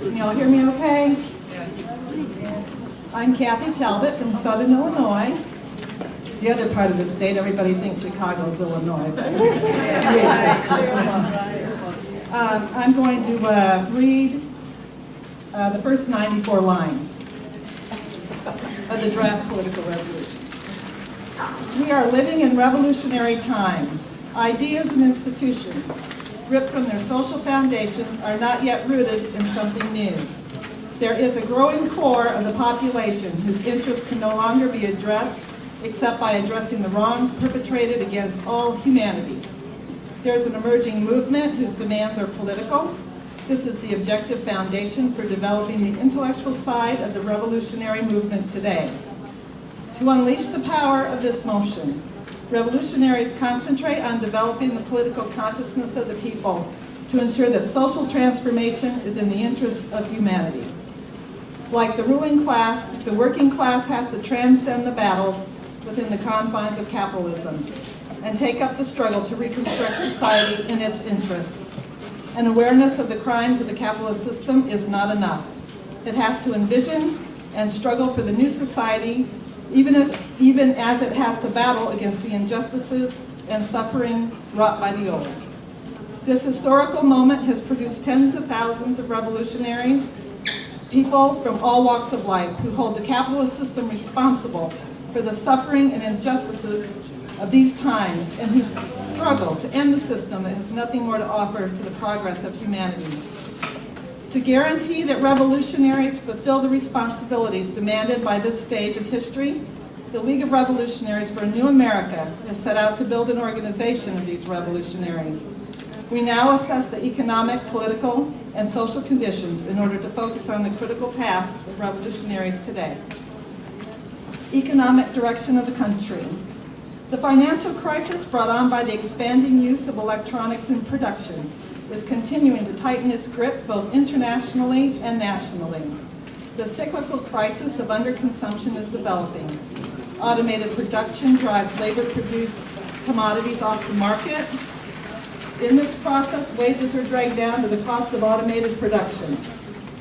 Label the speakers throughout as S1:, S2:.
S1: Can y'all hear me okay? I'm Kathy Talbot from Southern Illinois. The other part of the state, everybody thinks Chicago's Illinois, but I'm going to read the first 94 lines of the draft political resolution. We are living in revolutionary times. Ideas and institutions, ripped from their social foundations, are not yet rooted in something new. There is a growing core of the population whose interests can no longer be addressed except by addressing the wrongs perpetrated against all humanity. There is an emerging movement whose demands are political. This is the objective foundation for developing the intellectual side of the revolutionary movement today. To unleash the power of this motion, revolutionaries concentrate on developing the political consciousness of the people to ensure that social transformation is in the interest of humanity. Like the ruling class, the working class has to transcend the battles within the confines of capitalism and take up the struggle to reconstruct society in its interests. An awareness of the crimes of the capitalist system is not enough. It has to envision and struggle for the new society, even as it has to battle against the injustices and suffering wrought by the old. This historical moment has produced tens of thousands of revolutionaries, people from all walks of life who hold the capitalist system responsible for the suffering and injustices of these times and who struggle to end the system that has nothing more to offer to the progress of humanity. To guarantee that revolutionaries fulfill the responsibilities demanded by this stage of history, the League of Revolutionaries for a New America has set out to build an organization of these revolutionaries. We now assess the economic, political, and social conditions in order to focus on the critical tasks of revolutionaries today. Economic direction of the country. The financial crisis brought on by the expanding use of electronics in production is continuing to tighten its grip both internationally and nationally. The cyclical crisis of underconsumption is developing. Automated production drives labor-produced commodities off the market. In this process, wages are dragged down to the cost of automated production.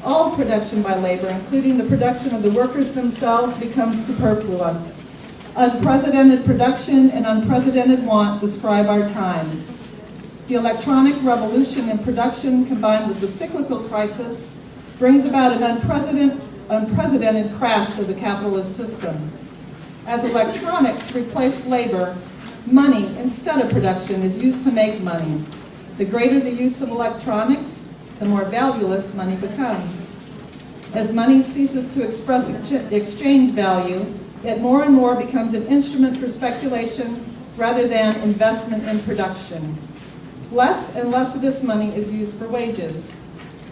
S1: All production by labor, including the production of the workers themselves, becomes superfluous. Unprecedented production and unprecedented want describe our time. The electronic revolution in production, combined with the cyclical crisis, brings about an unprecedented crash of the capitalist system. As electronics replace labor, money instead of production is used to make money. The greater the use of electronics, the more valueless money becomes. As money ceases to express exchange value, it more and more becomes an instrument for speculation rather than investment in production. Less and less of this money is used for wages.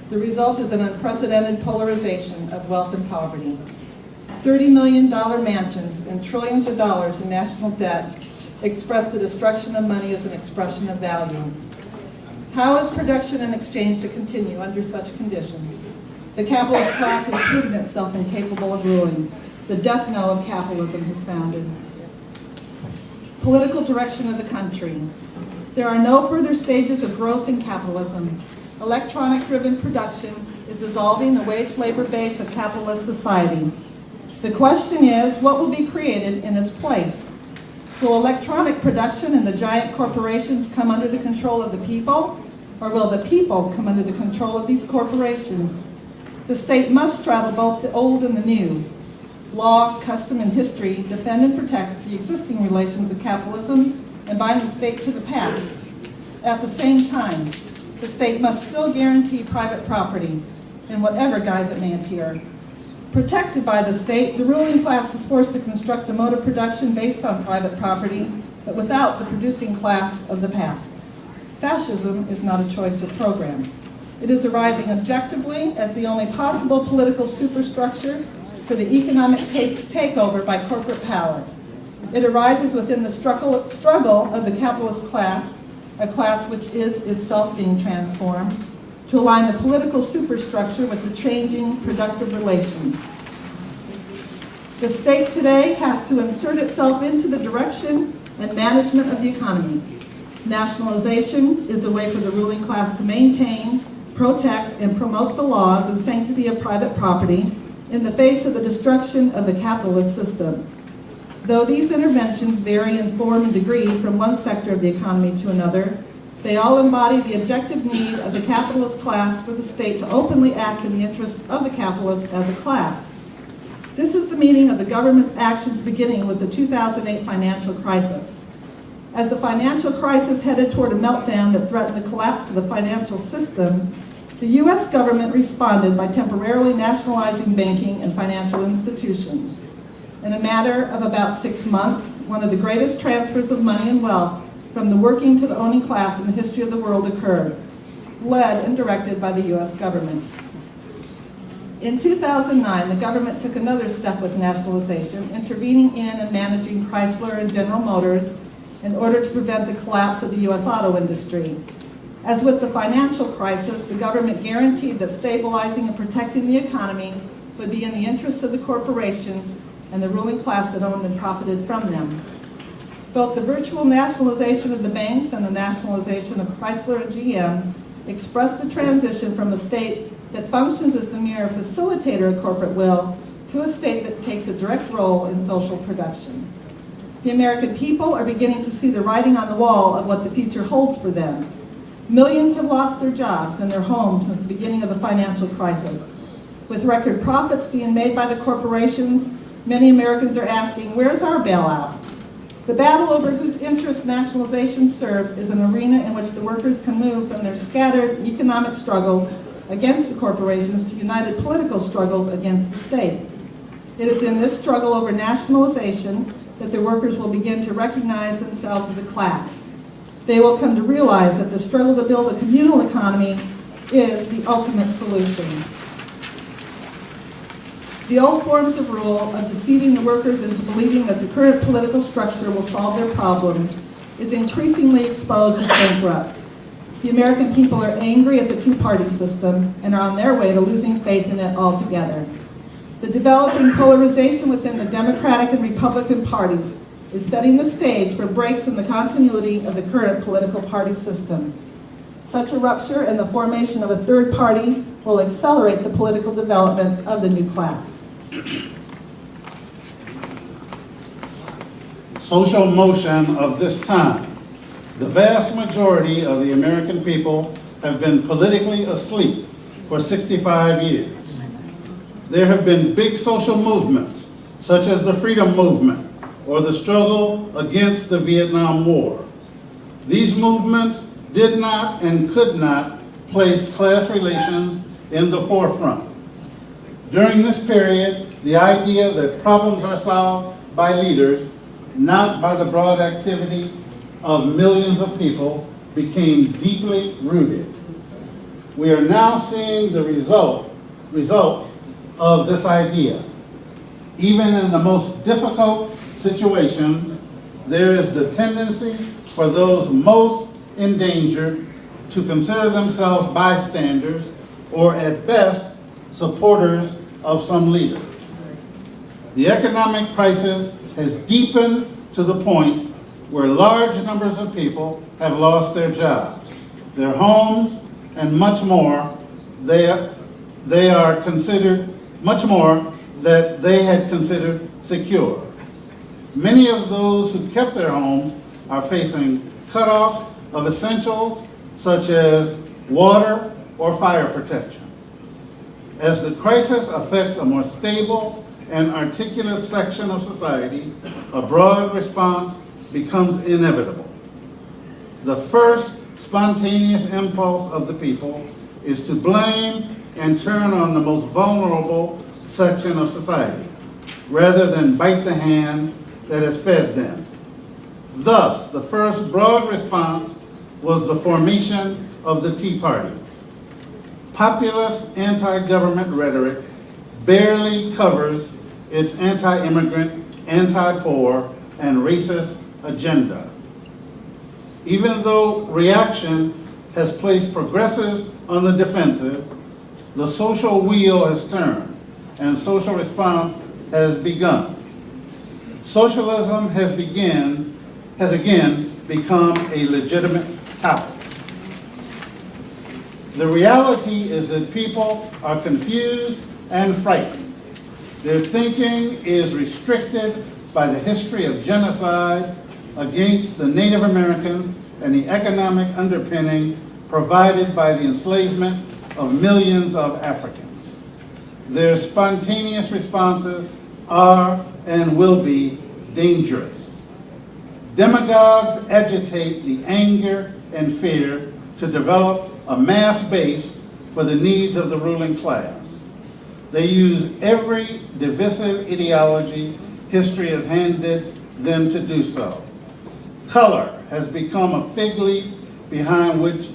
S1: The result is an unprecedented polarization of wealth and poverty. $30 million mansions and trillions of dollars in national debt express the destruction of money as an expression of value. How is production and exchange to continue under such conditions? The capitalist class has proven itself incapable of ruling. The death knell of capitalism has sounded. Political direction of the country. There are no further stages of growth in capitalism. Electronic-driven production is dissolving the wage labor base of capitalist society. The question is, what will be created in its place? Will electronic production and the giant corporations come under the control of the people, or will the people come under the control of these corporations? The state must straddle both the old and the new. Law, custom, and history defend and protect the existing relations of capitalism and bind the state to the past. At the same time, the state must still guarantee private property in whatever guise it may appear. Protected by the state, the ruling class is forced to construct a mode of production based on private property, but without the producing class of the past. Fascism is not a choice of program. It is arising objectively as the only possible political superstructure for the economic takeover by corporate power. It arises within the struggle of the capitalist class, a class which is itself being transformed, to align the political superstructure with the changing productive relations. The state today has to insert itself into the direction and management of the economy. Nationalization is a way for the ruling class to maintain, protect, and promote the laws and sanctity of private property in the face of the destruction of the capitalist system. Though these interventions vary in form and degree from one sector of the economy to another, they all embody the objective need of the capitalist class for the state to openly act in the interest of the capitalists as a class. This is the meaning of the government's actions beginning with the 2008 financial crisis. As the financial crisis headed toward a meltdown that threatened the collapse of the financial system, the U.S. government responded by temporarily nationalizing banking and financial institutions. In a matter of about 6 months, one of the greatest transfers of money and wealth from the working to the owning class in the history of the world occurred, led and directed by the U.S. government. In 2009, the government took another step with nationalization, intervening in and managing Chrysler and General Motors in order to prevent the collapse of the U.S. auto industry. As with the financial crisis, the government guaranteed that stabilizing and protecting the economy would be in the interests of the corporations and the ruling class that owned and profited from them. Both the virtual nationalization of the banks and the nationalization of Chrysler and GM expressed the transition from a state that functions as the mere facilitator of corporate will to a state that takes a direct role in social production. The American people are beginning to see the writing on the wall of what the future holds for them. Millions have lost their jobs and their homes since the beginning of the financial crisis. With record profits being made by the corporations, many Americans are asking, where's our bailout? The battle over whose interest nationalization serves is an arena in which the workers can move from their scattered economic struggles against the corporations to united political struggles against the state. It is in this struggle over nationalization that the workers will begin to recognize themselves as a class. They will come to realize that the struggle to build a communal economy is the ultimate solution. The old forms of rule of deceiving the workers into believing that the current political structure will solve their problems is increasingly exposed as bankrupt. The American people are angry at the two-party system and are on their way to losing faith in it altogether. The developing polarization within the Democratic and Republican parties is setting the stage for breaks in the continuity of the current political party system. Such a rupture and the formation of a third party will accelerate the political development of the new class.
S2: Social motion of this time. The vast majority of the American people have been politically asleep for 65 years. There have been big social movements, such as the Freedom Movement or the struggle against the Vietnam War. These movements did not and could not place class relations in the forefront. During this period, the idea that problems are solved by leaders, not by the broad activity of millions of people, became deeply rooted. We are now seeing the results of this idea. Even in the most difficult situations, there is the tendency for those most endangered to consider themselves bystanders or, at best, supporters of some leader. The economic crisis has deepened to the point where large numbers of people have lost their jobs, their homes, and much more. They are considered much more that they had considered secure. Many of those who kept their homes are facing cutoffs of essentials such as water or fire protection. As the crisis affects a more stable and articulate section of society, a broad response becomes inevitable. The first spontaneous impulse of the people is to blame and turn on the most vulnerable section of society, rather than bite the hand that has fed them. Thus, the first broad response was the formation of the Tea Party. populist anti-government rhetoric barely covers its anti-immigrant, anti-poor, and racist agenda. Even though reaction has placed progressives on the defensive, the social wheel has turned and social response has begun. Socialism has again become a legitimate topic. The reality is that people are confused and frightened. Their thinking is restricted by the history of genocide against the Native Americans and the economic underpinning provided by the enslavement of millions of Africans. Their spontaneous responses are and will be dangerous. Demagogues agitate the anger and fear to develop a mass base for the needs of the ruling class. They use every divisive ideology history has handed them to do so. Color has become a fig leaf behind which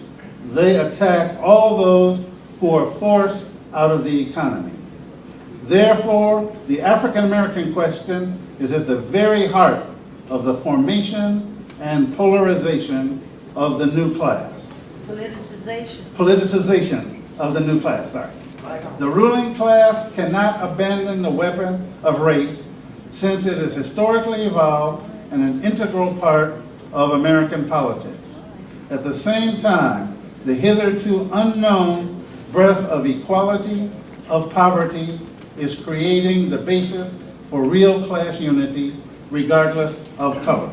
S2: they attack all those who are forced out of the economy. Therefore, the African American question is at the very heart of the formation and polarization of the new class. Politicization of the new class, sorry. The ruling class cannot abandon the weapon of race since it is historically evolved and an integral part of American politics. At the same time, the hitherto unknown breadth of equality, of poverty, is creating the basis for real class unity regardless of color.